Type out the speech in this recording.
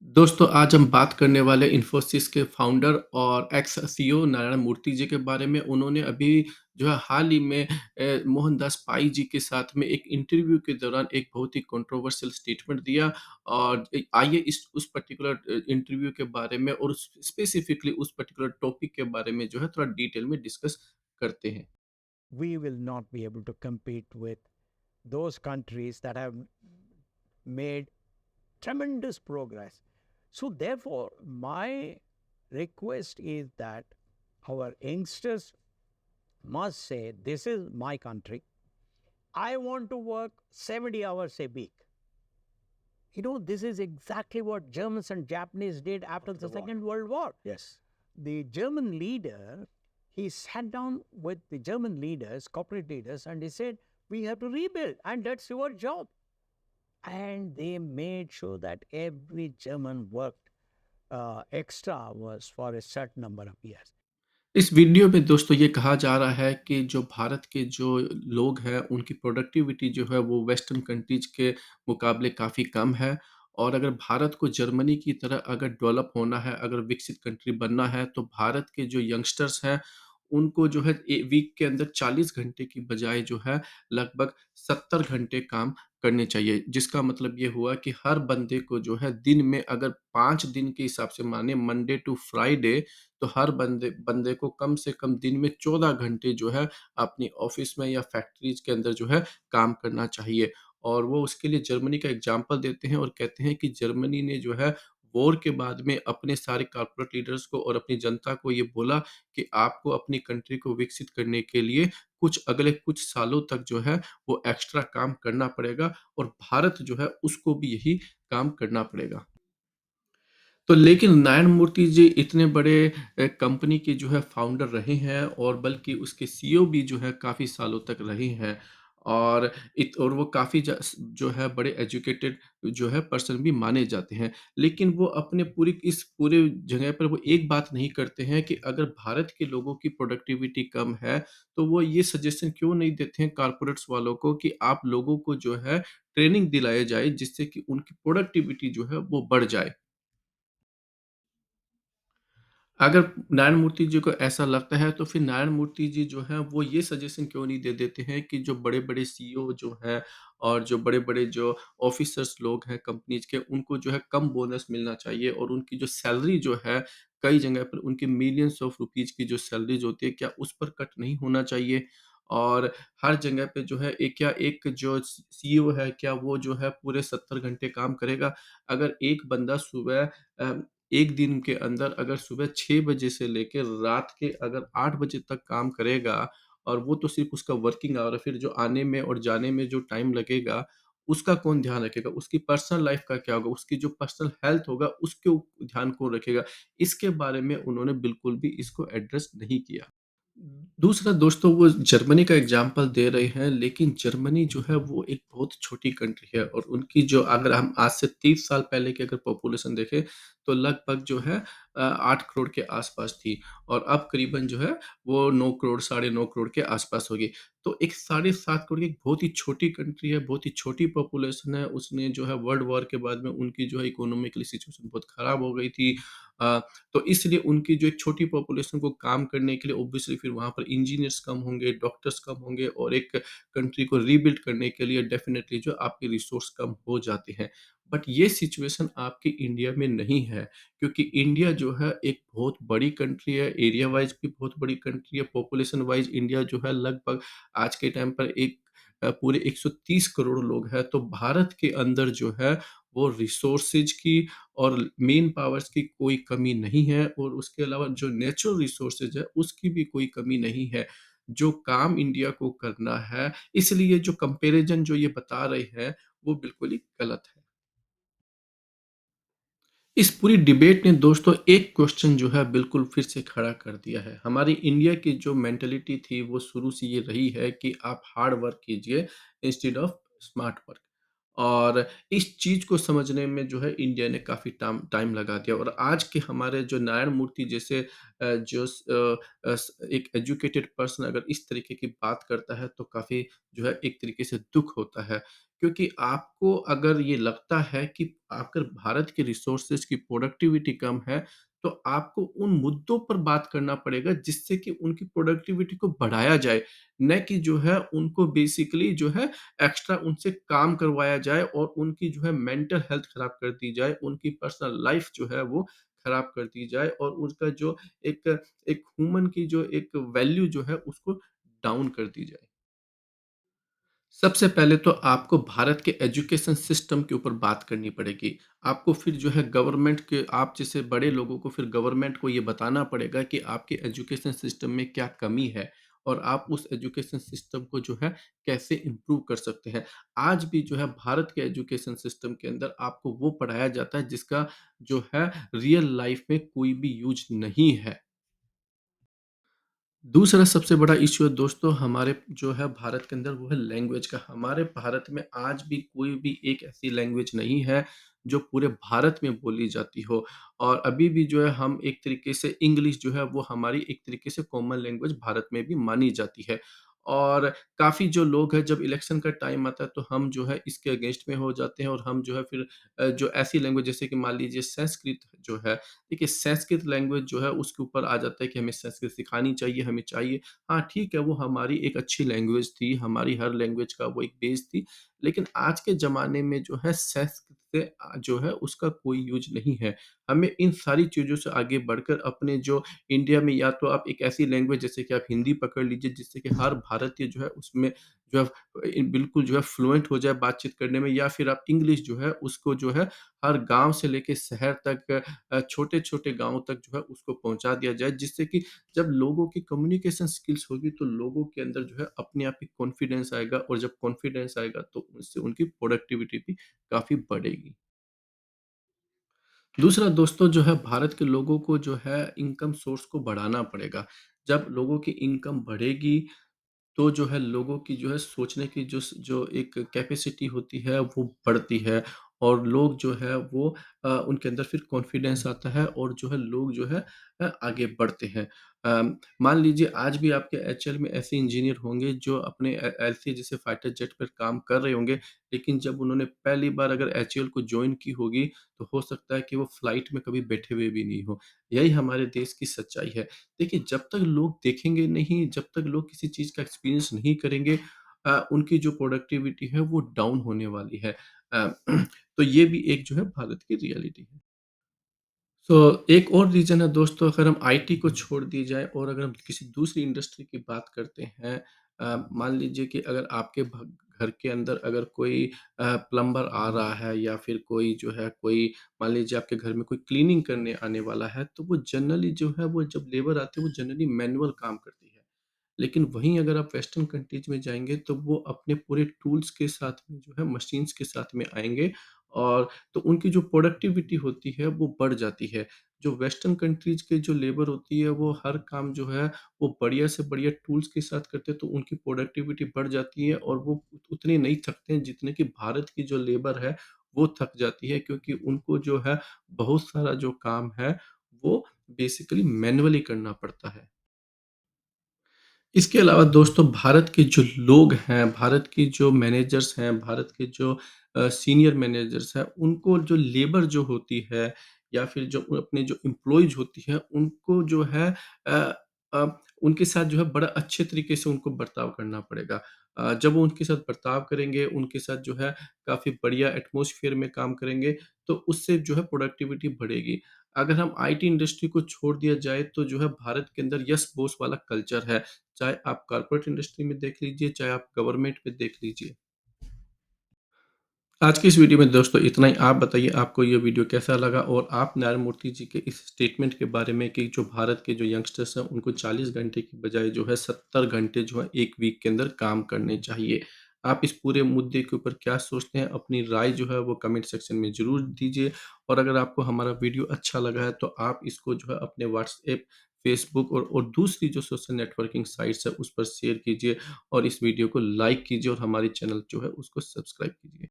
दोस्तों, आज हम बात करने वाले इन्फोसिस के फाउंडर और एक्स सीईओ नारायण मूर्ति जी के बारे में। उन्होंने अभी जो है हाल ही में मोहनदास पाई जी के साथ में एक इंटरव्यू के दौरान एक बहुत ही कंट्रोवर्शियल स्टेटमेंट दिया और आइए इस उस पर्टिकुलर इंटरव्यू के बारे में और स्पेसिफिकली उस पर्टिकुलर टॉपिक के बारे में जो है थोड़ा डिटेल में डिस्कस करते हैं। we will not be able to compete with those countries that have made tremendous progress. So, therefore, my request is that our youngsters must say, this is my country. I want to work 70 hours a week. This is exactly what Germans and Japanese did after the Second World War. Yes. The German leader, he sat down with the German leaders, corporate leaders, and he said, we have to rebuild, and that's your job. And they made sure that every German worked extra hours for a certain number of years. इस video में दोस्तों ये कहा जा रहा है कि जो भारत के जो लोग हैं उनकी प्रोडक्टिविटी जो है वो वेस्टर्न कंट्रीज के मुकाबले काफ़ी कम है और अगर भारत को जर्मनी की तरह अगर डेवलप होना है, अगर विकसित कंट्री बनना है तो भारत के जो यंगस्टर्स हैं उनको जो है वीक के अंदर 40 घंटे की बजाय जो है लगभग 70 घंटे काम करने चाहिए। जिसका मतलब ये हुआ कि हर बंदे को जो है दिन में अगर 5 दिन के हिसाब से माने मंडे टू फ्राइडे तो हर बंदे बंदे को कम से कम दिन में 14 घंटे जो है अपनी ऑफ़िस में या फैक्ट्रीज़ के अंदर जो है काम करना चाहिए। और वो उसके लिए जर्मनी का एग्ज़ाम्पल देते हैं और कहते हैं कि जर्मनी ने जो है वॉर के बाद में अपने सारे कॉर्पोरेट लीडर्स को और अपनी जनता को ये बोला कि आपको अपनी कंट्री को विकसित करने के लिए अगले कुछ सालों तक जो है वो एक्स्ट्रा काम करना पड़ेगा और भारत जो है उसको भी यही काम करना पड़ेगा। तो लेकिन नारायण मूर्ति जी इतने बड़े कंपनी के जो है फाउंडर रहे हैं और बल्कि उसके सीईओ भी जो है काफ़ी सालों तक रहे हैं और वो काफ़ी जो है बड़े एजुकेटेड जो है पर्सन भी माने जाते हैं। लेकिन वो अपने इस पूरे जगह पर वो एक बात नहीं करते हैं कि अगर भारत के लोगों की प्रोडक्टिविटी कम है, तो वो ये सजेशन क्यों नहीं देते हैं कॉर्पोरेट्स वालों को कि आप लोगों को जो है ट्रेनिंग दिलाया जाए जिससे कि उनकी प्रोडक्टिविटी जो है वो बढ़ जाए। अगर नारायण मूर्ति जी को ऐसा लगता है, तो फिर नारायण मूर्ति जी जो हैं, वो ये सजेशन क्यों नहीं दे देते हैं कि जो बड़े-बड़े सीईओ जो हैं और जो बड़े-बड़े जो ऑफ़िसर्स लोग हैं कंपनीज़ के, उनको जो है कम बोनस मिलना चाहिए और उनकी जो सैलरी जो है, कई जगह पर उनकी मिलियंस ऑफ रुपीज़ की जो सैलरीज़ होती है, क्या उस पर कट नहीं होना चाहिए? और हर जगह पे जो है एक जो सीईओ है, क्या वो जो है पूरे 70 घंटे काम करेगा? अगर एक बंदा अ, 1 दिन के अंदर अगर सुबह 6 बजे से लेके रात के अगर 8 बजे तक काम करेगा और वो तो सिर्फ़ उसका वर्किंग आवर है, फिर जो आने में और जाने में जो टाइम लगेगा, उसका कौन ध्यान रखेगा? उसकी पर्सनल लाइफ़ का क्या होगा? उसकी जो पर्सनल हेल्थ होगा, उसके ध्यान कौन रखेगा? इसके बारे में उन्होंने बिल्कुल भी इसको एड्रेस नहीं किया। दूसरा दोस्तों वो जर्मनी का एग्ज़ाम्पल दे रहे हैं, लेकिन जर्मनी जो है वो एक बहुत छोटी कंट्री है और उनकी जो अगर हम आज से 30 साल पहले की अगर पॉपुलेशन देखें, तो लगभग जो है 8 करोड़ के आस-पास थी और अब करीबन जो है वो 9 करोड़, साढ़े 9 करोड़ के आस-पास होगी। तो एक साढ़े 7 करोड़ की एक बहुत ही छोटी कंट्री है, बहुत ही छोटी पॉपुलेशन है, उसने जो है वर्ल्ड वॉर के बाद में उनकी जो है इकोनॉमिकली सिचुएशन बहुत खराब हो गई थी। अ, तो इसलिए उनकी जो एक छोटी पॉपुलेशन को काम करने के लिए ऑब्वियसली फिर वहाँ पर इंजीनियर्स कम होंगे, डॉक्टर्स कम होंगे और एक कंट्री को रीबिल्ड करने के लिए डेफ़िनेटली जो आपके रिसोर्स कम हो जाते हैं। बट ये सिचुएशन आपके इंडिया में नहीं है, क्योंकि इंडिया जो है एक बहुत बड़ी कंट्री है, एरिया वाइज़ भी बहुत बड़ी कंट्री है, पॉपुलेशन वाइज़ इंडिया जो है लगभग आज के टाइम पर पूरे 130 करोड़ लोग हैं। तो भारत के अंदर जो है वो रिसोर्सेज़ की और मेन पावर्स की कोई कमी नहीं है और उसके अलावा जो नेचुरल रिसोर्सेज है उसकी भी कोई कमी नहीं है। जो काम इंडिया को करना है, इसलिए जो कंपैरिज़न जो ये बता रहे हैं, वो बिल्कुल ही गलत है। इस पूरी डिबेट ने दोस्तों एक क्वेश्चन जो है बिल्कुल फिर से खड़ा कर दिया है। हमारी इंडिया की जो मेंटालिटी थी वो शुरू से ये रही है कि आप हार्ड वर्क कीजिए इंस्टेड ऑफ स्मार्ट वर्क। और इस चीज़ को समझने में जो है इंडिया ने काफ़ी टाम टाइम लगा दिया और आज के हमारे जो नारायण मूर्ति जैसे जो एक एजुकेटेड पर्सन अगर इस तरीके की बात करता है तो काफ़ी जो है एक तरीके से दुःख होता है। क्योंकि आपको अगर ये लगता है कि अगर भारत के रिसोर्सेज़ की प्रोडक्टिविटी कम है, तो आपको उन मुद्दों पर बात करना पड़ेगा जिससे कि उनकी प्रोडक्टिविटी को बढ़ाया जाए, न कि जो है उनको बेसिकली जो है एक्स्ट्रा उनसे काम करवाया जाए और उनकी जो है मेंटल हेल्थ खराब कर दी जाए, उनकी पर्सनल लाइफ़ जो है वो खराब कर दी जाए और उनका जो एक एक ह्यूमन की जो एक वैल्यू जो है उसको डाउन कर दी जाए। सबसे पहले तो आपको भारत के एजुकेशन सिस्टम के ऊपर बात करनी पड़ेगी। आपको फिर जो है गवर्नमेंट के आप जैसे बड़े लोगों को फिर गवर्नमेंट को ये बताना पड़ेगा कि आपके एजुकेशन सिस्टम में क्या कमी है और आप उस एजुकेशन सिस्टम को जो है कैसे इम्प्रूव कर सकते हैं। आज भी जो है भारत के एजुकेशन सिस्टम के अंदर आपको वो पढ़ाया जाता है जिसका जो है रियल लाइफ में कोई भी यूज़ नहीं है। दूसरा सबसे बड़ा इश्यू है दोस्तों हमारे जो है भारत के अंदर वो है लैंग्वेज का। हमारे भारत में आज भी कोई भी एक ऐसी लैंग्वेज नहीं है जो पूरे भारत में बोली जाती हो और अभी भी जो है हम एक तरीके से इंग्लिश जो है वो हमारी एक तरीके से कॉमन लैंग्वेज भारत में भी मानी जाती है। और काफ़ी जो लोग हैं जब इलेक्शन का टाइम आता है तो हम जो है इसके अगेंस्ट में हो जाते हैं और हम जो है फिर जो ऐसी लैंग्वेज जैसे कि मान लीजिए संस्कृत जो है देखिए, संस्कृत लैंग्वेज जो है उसके ऊपर आ जाता है कि हमें संस्कृत सिखानी चाहिए, हमें चाहिए। हाँ, ठीक है, वो हमारी एक अच्छी लैंग्वेज थी, हमारी हर लैंग्वेज का वो एक बेस थी। लेकिन आज के ज़माने में जो है संस्कृत से जो है उसका कोई यूज़ नहीं है। हमें इन सारी चीज़ों से आगे बढ़कर अपने जो इंडिया में या तो आप एक ऐसी लैंग्वेज जैसे कि आप हिंदी पकड़ लीजिए जिससे कि हर भारतीय जो है उसमें जो है बिल्कुल जो है फ्लुएंट हो जाए बातचीत करने में या फिर आप इंग्लिश जो है उसको जो है हर गाँव से लेके शहर तक छोटे-छोटे गाँव तक जो है उसको पहुँचा दिया जाए जिससे कि जब लोगों की कम्युनिकेशन स्किल्स होगी तो लोगों के अंदर जो है अपने आप ही कॉन्फिडेंस आएगा और जब कॉन्फिडेंस आएगा तो उससे उनकी प्रोडक्टिविटी भी काफ़ी बढ़ेगी। दूसरा दोस्तों जो है भारत के लोगों को जो है इनकम सोर्स को बढ़ाना पड़ेगा। जब लोगों की इनकम बढ़ेगी तो जो है लोगों की जो है सोचने की जो एक कैपेसिटी होती है वो बढ़ती है और लोग जो है वो उनके अंदर फिर कॉन्फिडेंस आता है और जो है लोग जो है आगे बढ़ते हैं। मान लीजिए आज भी आपके एचएएल में ऐसे इंजीनियर होंगे जो अपने एलसीए जैसे फाइटर जेट पर काम कर रहे होंगे, लेकिन जब उन्होंने पहली बार अगर एचएएल को जॉइन की होगी, तो हो सकता है कि वो फ्लाइट में कभी बैठे हुए भी नहीं हो। यही हमारे देश की सच्चाई है। देखिए, जब तक लोग देखेंगे नहीं, जब तक लोग किसी चीज़ का एक्सपीरियंस नहीं करेंगे उनकी जो प्रोडक्टिविटी है वो डाउन होने वाली है। अ, तो ये भी एक जो है भारत की रियलिटी है। सो एक और रीज़न है दोस्तों अगर हम आईटी को छोड़ दी जाए और अगर हम किसी दूसरी इंडस्ट्री की बात करते हैं मान लीजिए कि अगर आपके घर के अंदर अगर कोई प्लम्बर आ रहा है या फिर कोई जो है कोई मान लीजिए आपके घर में कोई क्लीनिंग करने आने वाला है तो वो जनरली जो है वो जब लेबर आती है वो जनरली मैनुअल काम करती है। लेकिन वहीं अगर आप वेस्टर्न कंट्रीज़ में जाएँगे तो वो अपने पूरे टूल्स के साथ में जो है मशीन्स के साथ में आएँगे और तो उनकी जो प्रोडक्टिविटी होती है वो बढ़ जाती है। जो वेस्टर्न कंट्रीज़ के जो लेबर होती है वो हर काम जो है वो बढ़िया से बढ़िया टूल्स के साथ करते हैं तो उनकी प्रोडक्टिविटी बढ़ जाती है और वो उतने नहीं थकते हैं जितने कि भारत की जो लेबर है वो थक जाती है क्योंकि उनको जो है बहुत सारा जो काम है वो बेसिकली मैनुअली करना पड़ता है। इसके अलावा दोस्तों भारत के जो लोग हैं, भारत की जो मैनेजर्स हैं, भारत के जो सीनियर मैनेजर्स हैं, उनको जो लेबर जो होती है या फिर जो अपने जो एम्प्लॉइज़ होती है, उनको जो है अ अ, उनके साथ जो है बड़ा अच्छे तरीके से उनको बर्ताव करना पड़ेगा। जब वो उनके साथ बर्ताव करेंगे, उनके साथ जो है काफ़ी बढ़िया एटमॉस्फेयर में काम करेंगे, तो उससे जो है प्रोडक्टिविटी बढ़ेगी। अगर हम आईटी इंडस्ट्री को छोड़ दिया जाए, तो जो है भारत के अंदर यस बॉस वाला कल्चर है। चाहे आप कॉर्पोरेट इंडस्ट्री में देख लीजिए, चाहे आप गवर्नमेंट में देख लीजिए। आज की इस वीडियो में दोस्तों इतना ही। आप बताइए आपको ये वीडियो कैसा लगा और आप नारायण मूर्ति जी के इस स्टेटमेंट के बारे में कि जो भारत के जो यंगस्टर्स हैं उनको 40 घंटे की बजाय जो है 70 घंटे जो है 1 वीक के अंदर काम करने चाहिए। आप इस पूरे मुद्दे के ऊपर क्या सोचते हैं? अपनी राय जो है वो कमेंट सेक्शन में ज़रूर दीजिए और अगर आपको हमारा वीडियो अच्छा लगा है तो आप इसको जो है अपने व्हाट्सएप, फेसबुक और दूसरी जो सोशल नेटवर्किंग साइट्स है उस पर शेयर कीजिए और इस वीडियो को लाइक कीजिए और हमारी चैनल जो है उसको सब्सक्राइब कीजिए।